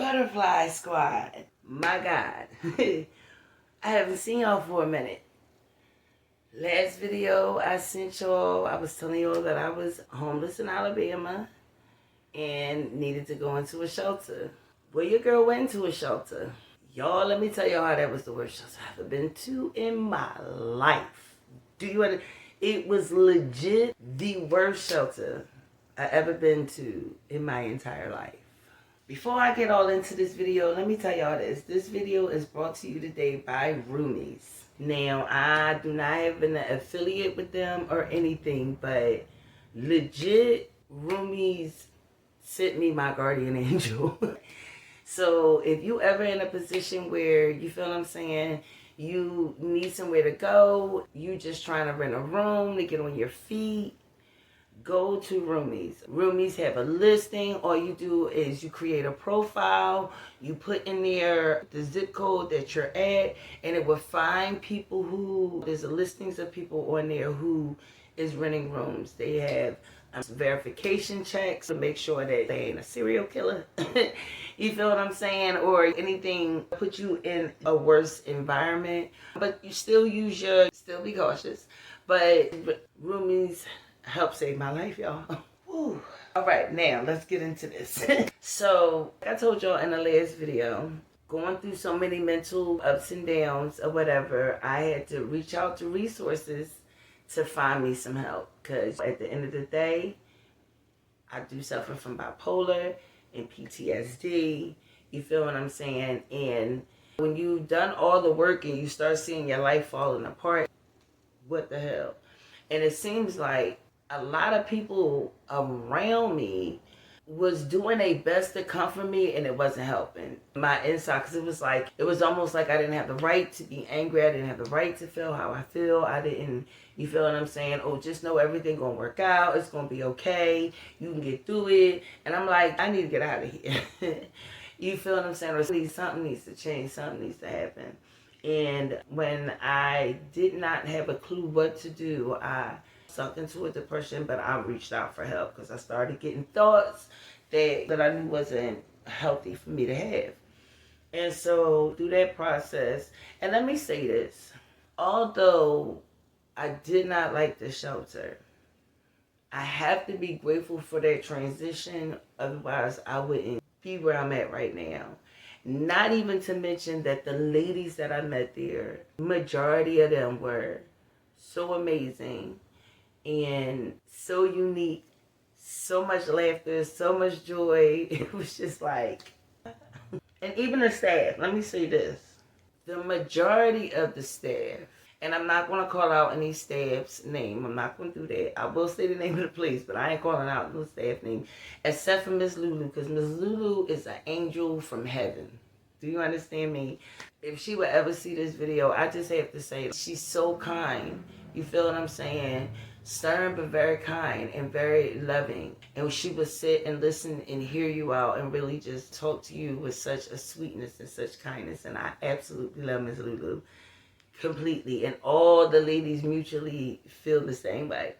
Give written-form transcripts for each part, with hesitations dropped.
Butterfly Squad. My God. I haven't seen y'all for a minute. Last video I sent y'all, I was telling y'all that I was homeless in Alabama and needed to go into a shelter. Well, your girl went into a shelter. Y'all, let me tell y'all how that was the worst shelter I've ever been to in my life. Do you understand? It was legit the worst shelter I ever been to in my entire life. Before I get all into this video, let me tell y'all this. This video is brought to you today by Roomies. Now, I do not have an affiliate with them or anything, but legit, Roomies sent me my guardian angel. So if you ever in a position where you feel what I'm saying, you need somewhere to go, you just trying to rent a room to get on your feet, go to Roomies. Roomies have a listing. All you do is you create a profile, you put in there the zip code that you're at, and it will find people who, there's listings of people on there who is renting rooms. They have verification checks to make sure that they ain't a serial killer. You feel what I'm saying? Or anything put you in a worse environment. But you still still be cautious. But Roomies help save my life, y'all. Woo. All right, now let's get into this. So, like I told y'all in the last video, going through so many mental ups and downs or whatever, I had to reach out to resources to find me some help. Because at the end of the day, I do suffer from bipolar and PTSD. You feel what I'm saying? And when you've done all the work and you start seeing your life falling apart, what the hell? And it seems like a lot of people around me was doing their best to comfort me, and it wasn't helping my inside, because it was almost like I didn't have the right to be angry. I didn't have the right to feel how I feel. I didn't, you feel what I'm saying? Oh, just know everything gonna work out. It's gonna be okay. You can get through it. And I'm like, I need to get out of here. You feel what I'm saying? Or something needs to change. Something needs to happen. And when I did not have a clue what to do, I sunk into a depression, but I reached out for help because I started getting thoughts that I knew wasn't healthy for me to have. And so through that process, and let me say this, although I did not like the shelter, I have to be grateful for that transition, otherwise I wouldn't be where I'm at right now. Not even to mention that the ladies that I met there, majority of them were so amazing and so unique, so much laughter, so much joy. It was just like, and even the staff, let me say this, the majority of the staff, and I'm not going to call out any staff's name, I'm not going to do that. I will say the name of the place, but I ain't calling out no staff name, except for Miss Lulu, because Miss Lulu is an angel from heaven. Do you understand me? If she would ever see this video, I just have to say, she's so kind. You feel what I'm saying? Stern, but very kind and very loving. And she would sit and listen and hear you out and really just talk to you with such a sweetness and such kindness. And I absolutely love Miss Lulu completely. And all the ladies mutually feel the same way.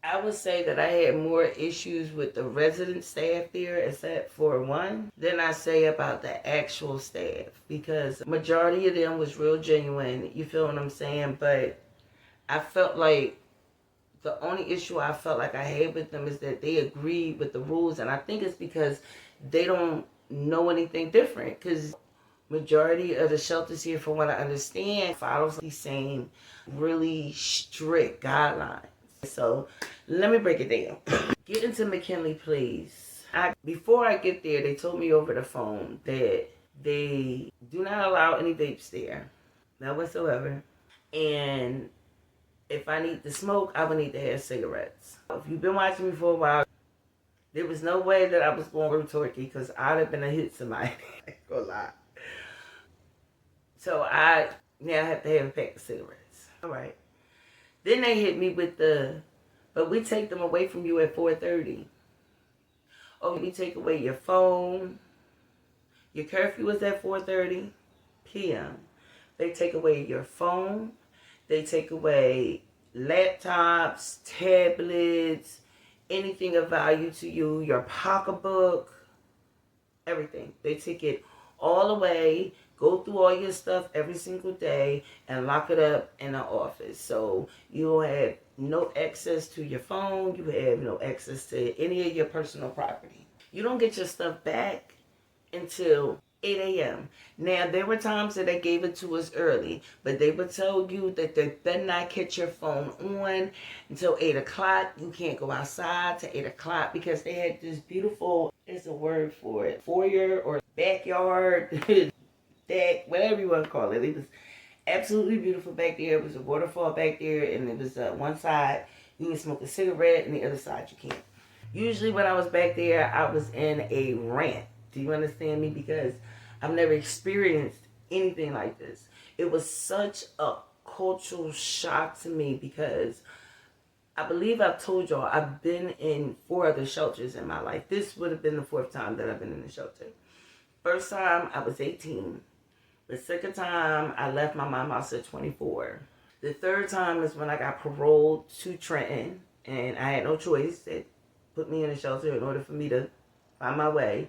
I would say that I had more issues with the resident staff there, except for one, than I say about the actual staff. Because majority of them was real genuine. You feel what I'm saying? But I felt like the only issue I felt like I had with them is that they agreed with the rules. And I think it's because they don't know anything different. Because majority of the shelters here, from what I understand, follows these same really strict guidelines. So let me break it down. Get into McKinley, please. Before I get there, they told me over the phone that they do not allow any vapes there. Not whatsoever. And if I need to smoke, I would need to have cigarettes. If you've been watching me for a while, there was no way that I was going to Turkey because I'd have been a hit somebody. I ain't gonna lie. So I now have to have a pack of cigarettes. All right. Then they hit me with but we take them away from you at 4:30. Oh, we take away your phone. Your curfew is at 4:30 p.m. They take away your phone. They take away laptops, tablets, anything of value to you, your pocketbook. Everything. They take it all away, go through all your stuff every single day, and lock it up in the office. So you don't have no access to your phone. You have no access to any of your personal property. You don't get your stuff back until 8 a.m. Now, there were times that they gave it to us early, but they would tell you that they better not catch your phone on until 8 o'clock. You can't go outside to 8 o'clock because they had this beautiful, there's a word for it, foyer or backyard, deck, whatever you want to call it. It was absolutely beautiful back there. It was a waterfall back there, and it was one side you can smoke a cigarette, and the other side you can't. Usually when I was back there, I was in a rant. Do you understand me? Because I've never experienced anything like this. It was such a cultural shock to me because I believe I've told y'all I've been in 4 other shelters in my life. This would have been the 4th time that I've been in a shelter. First time I was 18. The second time I left my mom house at 24. The third time is when I got paroled to Trenton, and I had no choice. They put me in a shelter in order for me to find my way.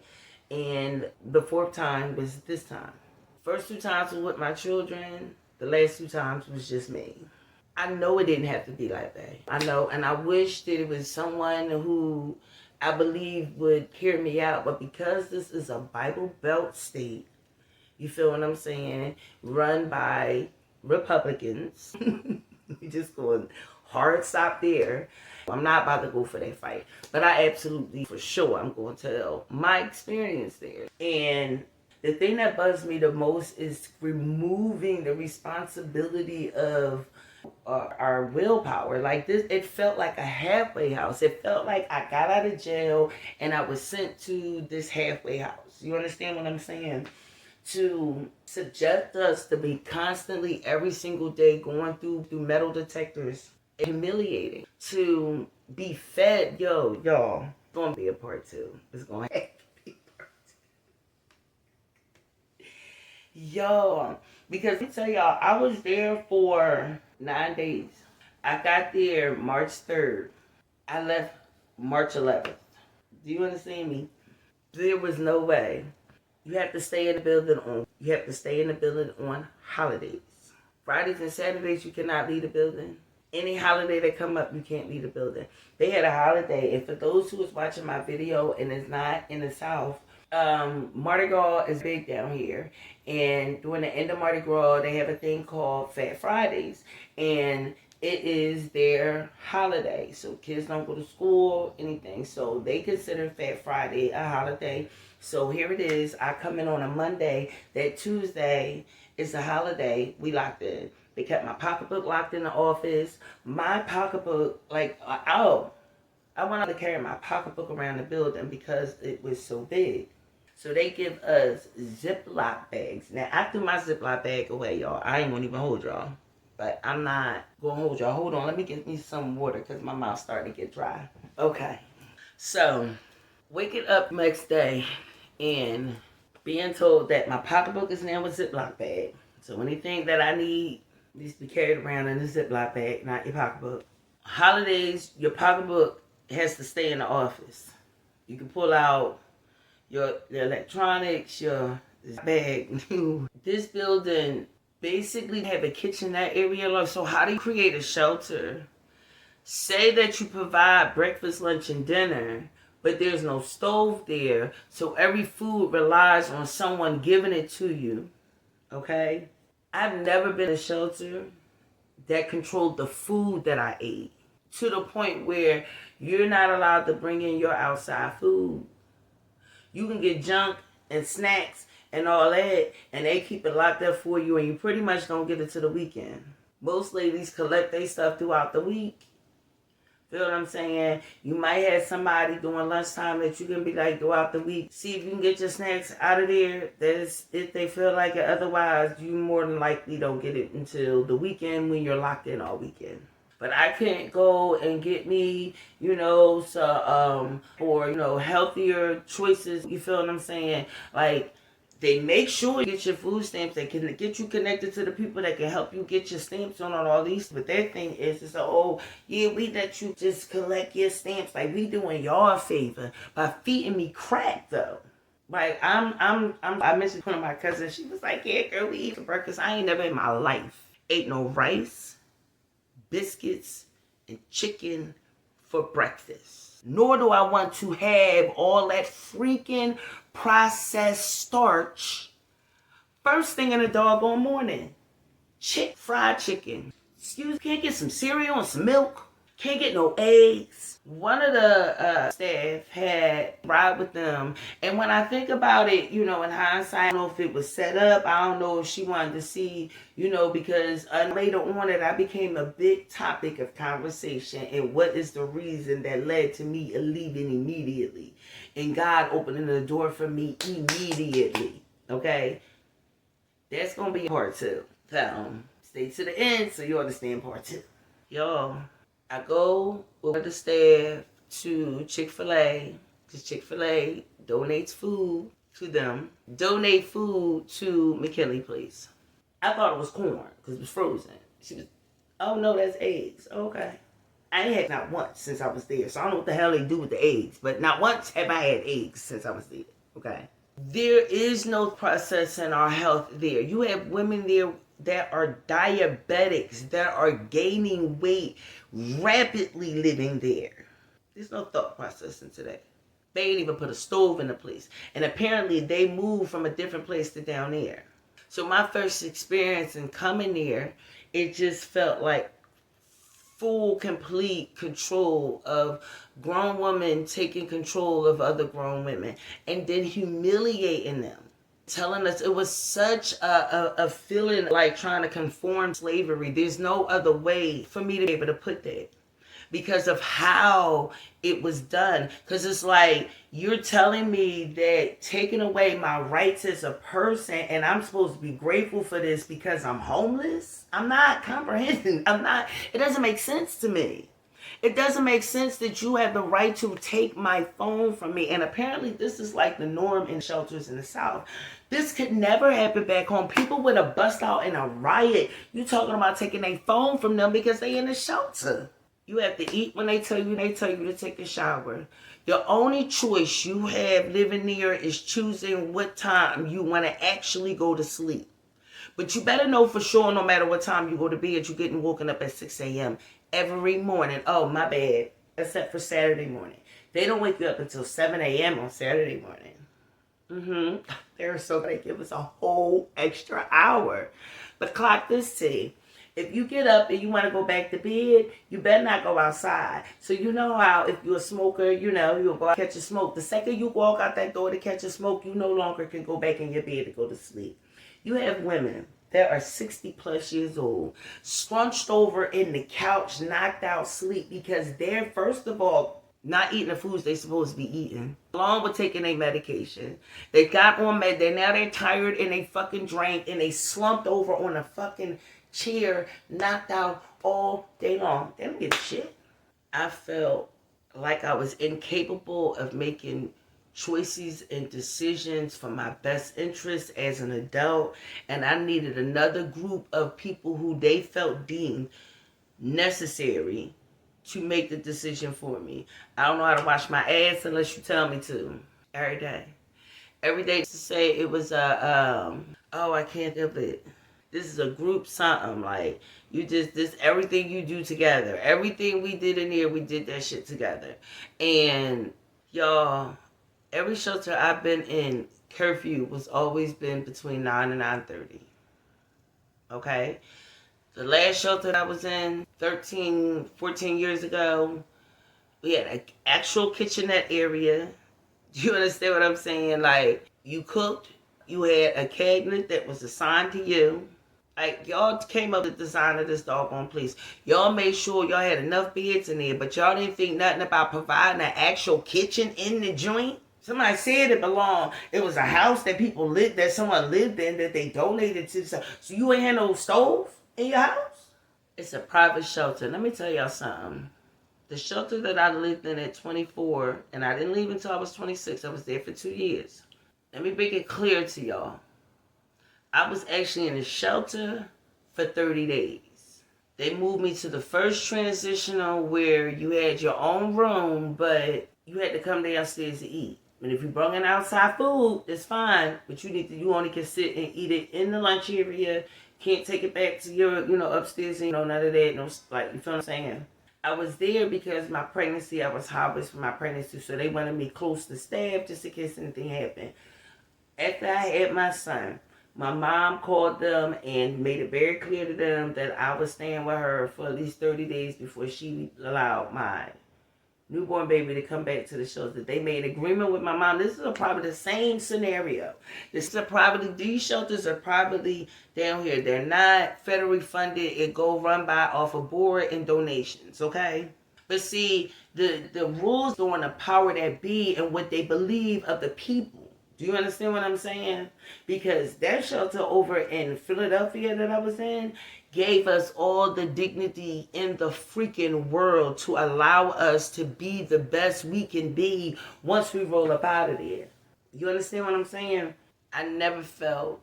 And the 4th time was this time. First 2 times was with my children. The last 2 times was just me. I know it didn't have to be like that. I know, and I wish that it was someone who I believe would hear me out. But because this is a Bible Belt state, you feel what I'm saying, run by Republicans, we just going hard stop there. I'm not about to go for that fight, but I absolutely, for sure, I'm going to tell my experience there. And the thing that bugs me the most is removing the responsibility of our willpower. Like this, it felt like a halfway house. It felt like I got out of jail and I was sent to this halfway house. You understand what I'm saying? To subject us to be constantly every single day going through metal detectors, humiliating, to be fed. Y'all, it's gonna be a part 2. It's gonna have to be part 2. Yo, because let me tell y'all, I was there for 9 days. I got there March 3rd. I left March 11th. Do you understand me? There was no way. You have to stay in the building on holidays. Fridays and Saturdays, you cannot leave the building. Any holiday that come up, you can't leave the building. They had a holiday, and for those who was watching my video and is not in the South, Mardi Gras is big down here. And during the end of Mardi Gras, they have a thing called Fat Fridays. And it is their holiday. So kids don't go to school, anything. So they consider Fat Friday a holiday. So here it is. I come in on a Monday. That Tuesday is a holiday. We locked in. They kept my pocketbook locked in the office. My pocketbook, I wanted to carry my pocketbook around the building because it was so big. So they give us Ziploc bags. Now, I threw my Ziploc bag away, y'all. I ain't gonna even hold y'all. But I'm not gonna hold y'all. Hold on, let me get me some water because my mouth's starting to get dry. Okay. So, waking up next day and being told that my pocketbook is now a Ziploc bag. So anything that I need needs to be carried around in a Ziploc bag, not your pocketbook. Holidays, your pocketbook has to stay in the office. You can pull out your electronics, your bag. This building basically have a kitchenette area. So how do you create a shelter? Say that you provide breakfast, lunch, and dinner, but there's no stove there, so every food relies on someone giving it to you. Okay? I've never been in a shelter that controlled the food that I ate to the point where you're not allowed to bring in your outside food. You can get junk and snacks and all that, and they keep it locked up for you, and you pretty much don't get it to the weekend. Most ladies collect their stuff throughout the week. Feel what I'm saying? You might have somebody during lunchtime that you can be like, go out the week, see if you can get your snacks out of there. That is if they feel like it. Otherwise, you more than likely don't get it until the weekend when you're locked in all weekend. But I can't go and get me, for healthier choices. You feel what I'm saying? Like, they make sure you get your food stamps. They can get you connected to the people that can help you get your stamps on all these. But their thing is we let you just collect your stamps. Like, we doing y'all a favor by feeding me crack, though. Like I mentioned one of my cousins. She was like, "Yeah, girl, we eat for breakfast." I ain't never in my life ate no rice, biscuits, and chicken for breakfast. Nor do I want to have all that freaking processed starch first thing in the doggone morning. Fried chicken. Excuse me, can't get some cereal and some milk. Can't get no eggs. One of the staff had ride with them, and when I think about it, in hindsight, I don't know if it was set up. I don't know if she wanted to see, because later on it, I became a big topic of conversation. And what is the reason that led to me leaving immediately, and God opening the door for me immediately? Okay, that's gonna be part two. So stay to the end so you understand part two. Y'all, I go with the staff to Chick-fil-A because Chick-fil-A donates food to them. Donate food to McKinley, please. I thought it was corn because it was frozen. She was, oh no, that's eggs. Okay. I ain't had not once since I was there, so I don't know what the hell they do with the eggs, but not once have I had eggs since I was there. Okay. There is no process in our health there. You have women there that are diabetics, that are gaining weight, rapidly living there. There's no thought process into that. They ain't even put a stove in the place. And apparently they moved from a different place to down there. So my first experience in coming there, it just felt like full, complete control of grown women taking control of other grown women and then humiliating them. Telling us it was such a feeling like trying to conform slavery. There's no other way for me to be able to put that because of how it was done. Because it's like you're telling me that taking away my rights as a person and I'm supposed to be grateful for this because I'm homeless? I'm not comprehending. It doesn't make sense to me. It doesn't make sense that you have the right to take my phone from me. And apparently this is like the norm in shelters in the South. This could never happen back home. People would have bust out in a riot. You talking about taking their phone from them because they in the shelter. You have to eat when they tell you to take a shower. The only choice you have living there is choosing what time you want to actually go to sleep. But you better know for sure no matter what time you go to bed, you're getting woken up at 6 a.m. every morning. Oh, my bad. Except for Saturday morning. They don't wake you up until 7 a.m. on Saturday morning. They're so going to give us a whole extra hour. But clock this, T. If you get up and you want to go back to bed, you better not go outside. So you know how if you're a smoker, you'll go out catch a smoke. The second you walk out that door to catch a smoke, you no longer can go back in your bed to go to sleep. You have women that are 60 plus years old, scrunched over in the couch, knocked out sleep because they're, first of all, not eating the foods they're supposed to be eating, along with taking their medication. They got on they're tired and they fucking drank and they slumped over on a fucking chair, knocked out all day long. They don't give a shit. I felt like I was incapable of making choices and decisions for my best interest as an adult, and I needed another group of people who they felt deemed necessary to make the decision for me. I don't know how to wash my ass unless you tell me to. Every day. Every day to say it was I can't help it. This is a group something, like, everything you do together. Everything we did in here, we did that shit together. And, y'all, every shelter I've been in, curfew was always been between 9 and 9:30. Okay? The last shelter I was in, 13, 14 years ago, we had an actual kitchenette area. Do you understand what I'm saying? Like, you cooked, you had a cabinet that was assigned to you. Like, y'all came up with the design of this doggone place. Y'all made sure y'all had enough beds in there, but y'all didn't think nothing about providing an actual kitchen in the joint. Somebody said it belonged. It was a house that someone lived in that they donated to. So you ain't had no stove in your house? It's a private shelter. Let me tell y'all something. The shelter that I lived in at 24, and I didn't leave until I was 26. I was there for 2 years. Let me make it clear to y'all. I was actually in a shelter for 30 days. They moved me to the first transitional where you had your own room, but you had to come downstairs to eat. And if you bring in outside food, it's fine. But you only can sit and eat it in the lunch area. Can't take it back to your, upstairs and, none of that. No, like, you feel what I'm saying? I was there because my pregnancy, I was harvest for my pregnancy. So they wanted me close to staff just in case anything happened. After I had my son, my mom called them and made it very clear to them that I was staying with her for at least 30 days before she allowed my newborn baby to come back to the shelter. They made an agreement with my mom. This is probably the same scenario. These shelters are probably down here. They're not federally funded. It go run by off of board and donations, okay? But see, the rules go on the power that be and what they believe of the people. Do you understand what I'm saying? Because that shelter over in Philadelphia that I was in gave us all the dignity in the freaking world to allow us to be the best we can be once we roll up out of there. You understand what I'm saying? I never felt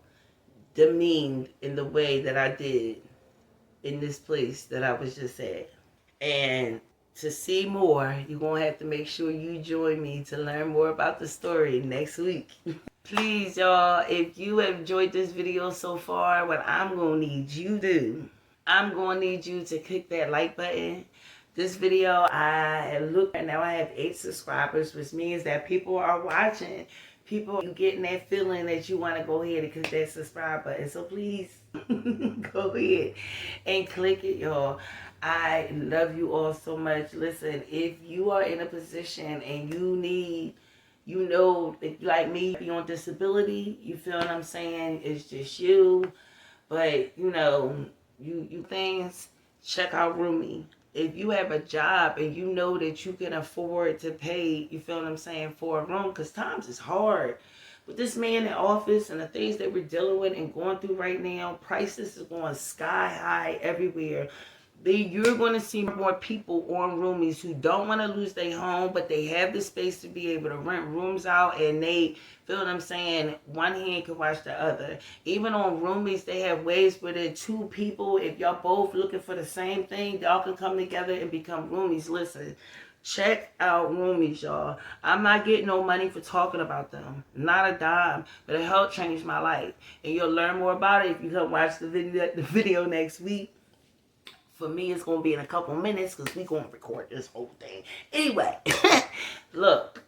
demeaned in the way that I did in this place that I was just at. And to see more, you're going to have to make sure you join me to learn more about the story next week. Please, y'all, if you have enjoyed this video so far, what I'm going to need you to do, I'm going to need you to click that like button. This video, I look, and now I have 8 subscribers, which means that people are watching. People are getting that feeling that you want to go ahead and click that subscribe button. So please, go ahead and click it, y'all. I love you all so much. Listen, if you are in a position and you need, if like me, be on disability, you feel what I'm saying? It's just you. But, you things, check out Roomy. If you have a job and you know that you can afford to pay, you feel what I'm saying, for a room, because times is hard. With this man in office and the things that we're dealing with and going through right now, prices is going sky high everywhere. You're going to see more people on Roomies who don't want to lose their home, but they have the space to be able to rent rooms out, and they feel what I'm saying, one hand can watch the other. Even on Roomies, they have ways where there are 2 people. If y'all both looking for the same thing, y'all can come together and become Roomies. Listen, check out Roomies, y'all. I'm not getting no money for talking about them. Not a dime. But it helped change my life. And you'll learn more about it if you come watch the video next week. For me, it's going to be in a couple minutes because we're going to record this whole thing. Anyway, look,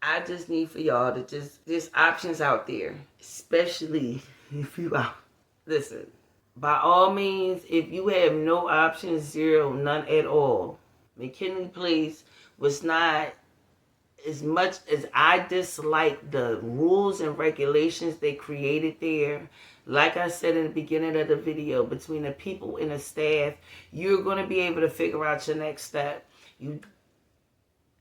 I just need for y'all to there's options out there, especially if you are, listen, by all means, if you have no options, 0, none at all, McKinley Place was not, as much as I dislike the rules and regulations they created there, like I said in the beginning of the video, between the people and the staff, you're going to be able to figure out your next step.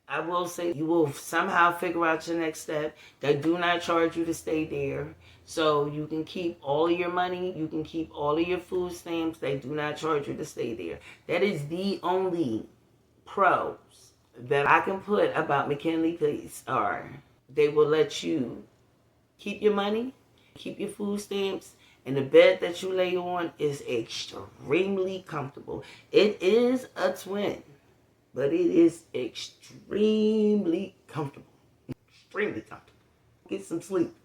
I will say you will somehow figure out your next step. They do not charge you to stay there. So you can keep all of your money. You can keep all of your food stamps. They do not charge you to stay there. That is the only pros that I can put about McKinley Place are they will let you keep your money, keep your food stamps, and the bed that you lay on is extremely comfortable. It is a twin, but it is extremely comfortable. Extremely comfortable. Get some sleep.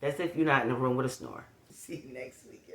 That's if you're not in a room with a snore. See you next week.